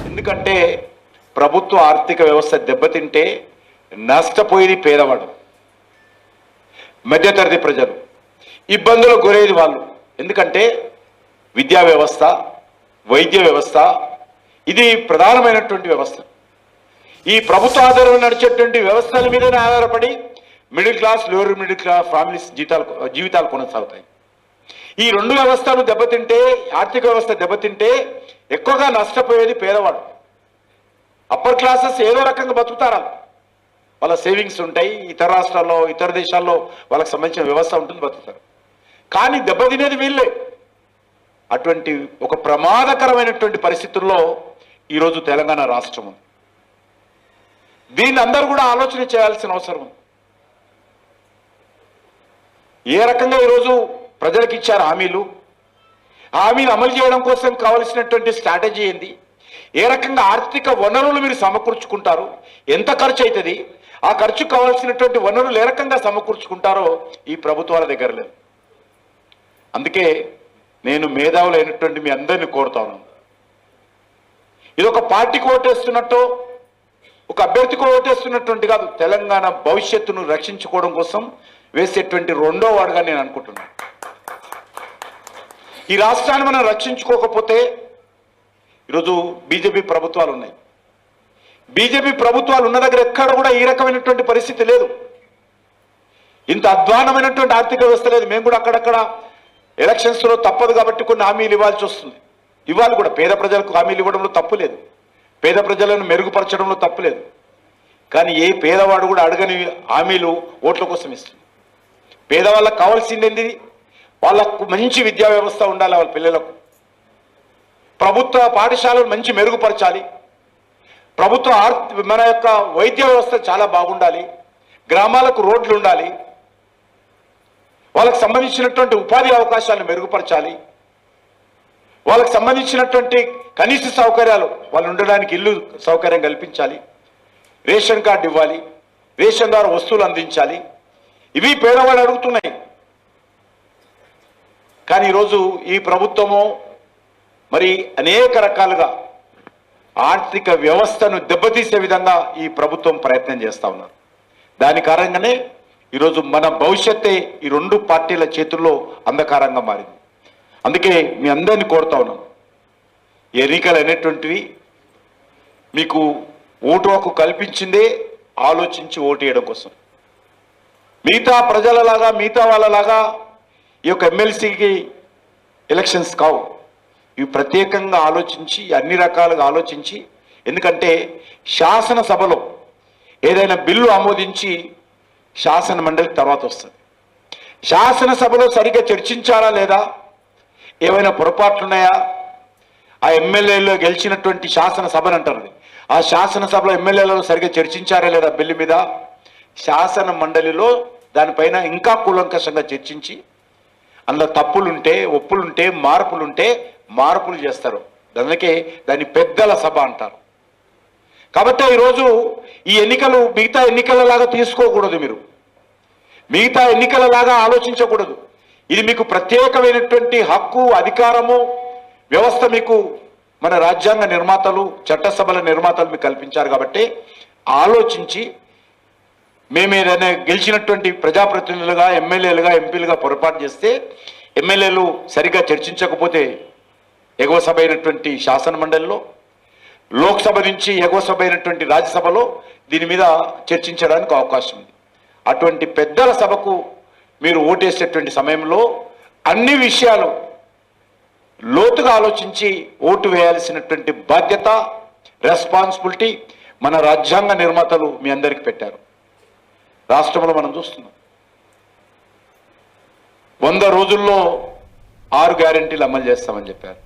ఎందుకంటే ప్రభుత్వ ఆర్థిక వ్యవస్థ దెబ్బతింటే నష్టపోయేది పేదవాడు, మధ్యతరగతి ప్రజలు, ఇబ్బందులకు గురయ్యేది వాళ్ళు. ఎందుకంటే విద్యా వ్యవస్థ, వైద్య వ్యవస్థ ఇది ప్రధానమైనటువంటి వ్యవస్థ. ఈ ప్రభుత్వ ఆధారంగా నడిచేటువంటి వ్యవస్థల మీదనే ఆధారపడి middle class, lower middle class families జీవితాలు కొనసాగుతాయి. ఈ రెండు వ్యవస్థలు దెబ్బతింటే, ఆర్థిక వ్యవస్థ దెబ్బతింటే ఎక్కువగా నష్టపోయేది పేదవాడు. అప్పర్ క్లాసెస్ ఏదో రకంగా బతుకుతారా, వాళ్ళ సేవింగ్స్ ఉంటాయి, ఇతర రాష్ట్రాల్లో ఇతర దేశాల్లో వాళ్ళకి సంబంధించిన వ్యవస్థ ఉంటుంది, బతుకుతారు. కానీ దెబ్బతినేది వీళ్ళే. అటువంటి ఒక ప్రమాదకరమైనటువంటి పరిస్థితుల్లో ఈరోజు తెలంగాణ రాష్ట్రం ఉంది. దీన్ని అందరూ కూడా ఆలోచన చేయాల్సిన అవసరం ఉంది. ఏ రకంగా ఈరోజు ప్రజలకు ఇచ్చారు హామీలు అమలు చేయడం కోసం కావలసినటువంటి స్ట్రాటజీ ఏంది, ఏ రకంగా ఆర్థిక వనరులు మీరు సమకూర్చుకుంటారు, ఎంత ఖర్చు అవుతుంది, ఆ ఖర్చు కావాల్సినటువంటి వనరులు ఏ రకంగా సమకూర్చుకుంటారో ఈ ప్రభుత్వాల దగ్గర లేదు. అందుకే నేను మేధావులైనటువంటి మీ అందరినీ కోరుతాను, ఇది ఒక పార్టీకి ఓటేస్తున్నట్టు, ఒక అభ్యర్థికి ఓటేస్తున్నటువంటి కాదు, తెలంగాణ భవిష్యత్తును రక్షించుకోవడం కోసం వేసేటువంటి రెండో వాడుగా నేను అనుకుంటున్నాను. ఈ రాష్ట్రాన్ని మనం రక్షించుకోకపోతే, ఈరోజు బీజేపీ ప్రభుత్వాలు ఉన్నాయి, బీజేపీ ప్రభుత్వాలు ఉన్న దగ్గర ఎక్కడ కూడా ఈ రకమైనటువంటి పరిస్థితి లేదు, ఇంత అధ్వానమైనటువంటి ఆర్థిక వ్యవస్థ లేదు. మేము కూడా అక్కడక్కడ ఎలక్షన్స్లో తప్పదు కాబట్టి కొన్ని హామీలు ఇవ్వాల్సి వస్తుంది, ఇవ్వాలి కూడా. పేద ప్రజలకు హామీలు ఇవ్వడంలో తప్పు లేదు, పేద ప్రజలను మెరుగుపరచడంలో తప్పు లేదు. కానీ ఏ పేదవాడు కూడా అడగని హామీలు ఓట్ల కోసం ఇస్తుంది. పేదవాళ్ళకు కావాల్సింది ఏంది, వాళ్ళకు మంచి విద్యా వ్యవస్థ ఉండాలి, వాళ్ళ పిల్లలకు ప్రభుత్వ పాఠశాలలు మంచి మెరుగుపరచాలి, ప్రభుత్వ మన యొక్క వైద్య వ్యవస్థ చాలా బాగుండాలి, గ్రామాలకు రోడ్లు ఉండాలి, వాళ్ళకు సంబంధించినటువంటి ఉపాధి అవకాశాలను మెరుగుపరచాలి, వాళ్ళకు సంబంధించినటువంటి కనీస సౌకర్యాలు, వాళ్ళు ఉండడానికి ఇల్లు సౌకర్యం కల్పించాలి, రేషన్ కార్డు ఇవ్వాలి, రేషన్ ద్వారా వస్తువులు అందించాలి. ఇవి పేదవాళ్ళు అడుగుతున్నాయి. కానీ ఈరోజు ఈ ప్రభుత్వము మరి అనేక రకాలుగా ఆర్థిక వ్యవస్థను దెబ్బతీసే విధంగా ఈ ప్రభుత్వం ప్రయత్నం చేస్తూ ఉన్నారు. దాని కారణంగానే ఈరోజు మన భవిష్యత్తే ఈ రెండు పార్టీల చేతుల్లో అంధకారంగా మారింది. అందుకే మీ అందరినీ కోరుతా ఉన్నాం, ఎన్నికలు అనేటువంటివి మీకు ఓటు హక్కు కల్పించిందే ఆలోచించి ఓటు వేయడం కోసం. మిగతా ప్రజలలాగా, మిగతా వాళ్ళలాగా ఈ యొక్క ఎమ్మెల్సీకి ఎలక్షన్స్ కావు, ఇవి ప్రత్యేకంగా ఆలోచించి, అన్ని రకాలుగా ఆలోచించి. ఎందుకంటే శాసనసభలో ఏదైనా బిల్లు ఆమోదించి శాసన మండలికి తర్వాత వస్తుంది. శాసనసభలో సరిగ్గా చర్చించారా లేదా, ఏమైనా పొరపాట్లున్నాయా, ఆ ఎమ్మెల్యేలో గెలిచినటువంటి శాసనసభని అంటారు, ఆ శాసనసభలో ఎమ్మెల్యేలలో సరిగ్గా చర్చించారా లేదా బిల్లు మీద, శాసన మండలిలో దానిపైన ఇంకా కూలంకషంగా చర్చించి అందులో తప్పులుంటే, ఒప్పులుంటే, మార్పులు చేస్తారు. అందుకే దాన్ని పెద్దల సభ అంటారు. కాబట్టి ఈరోజు ఈ ఎన్నికలు మిగతా ఎన్నికలలాగా తీసుకోకూడదు, మీరు మిగతా ఎన్నికలలాగా ఆలోచించకూడదు. ఇది మీకు ప్రత్యేకమైనటువంటి హక్కు, అధికారము, వ్యవస్థ మీకు మన రాజ్యాంగ నిర్మాతలు, చట్టసభల నిర్మాతలు మీకు కల్పించారు. కాబట్టి ఆలోచించి, మేము ఏదైనా గెలిచినటువంటి ప్రజాప్రతినిధులుగా, ఎమ్మెల్యేలుగా, ఎంపీలుగా పొరపాటు చేస్తే, ఎమ్మెల్యేలు సరిగ్గా చర్చించకపోతే ఎగువ సభ అయినటువంటి శాసన మండలిలో, లోక్సభ నుంచి ఎగువ సభ అయినటువంటి రాజ్యసభలో దీని మీద చర్చించడానికి అవకాశం ఉంది. అటువంటి పెద్దల సభకు మీరు ఓటేసేటువంటి సమయంలో అన్ని విషయాలు లోతుగా ఆలోచించి ఓటు వేయాల్సినటువంటి బాధ్యత, రెస్పాన్సిబిలిటీ మన రాజ్యాంగ నిర్మాతలు మీ అందరికీ పెట్టారు. రాష్ట్రంలో మనం చూస్తున్నాం, 100 రోజుల్లో 6 గ్యారెంటీలు అమలు చేస్తామని చెప్పారు.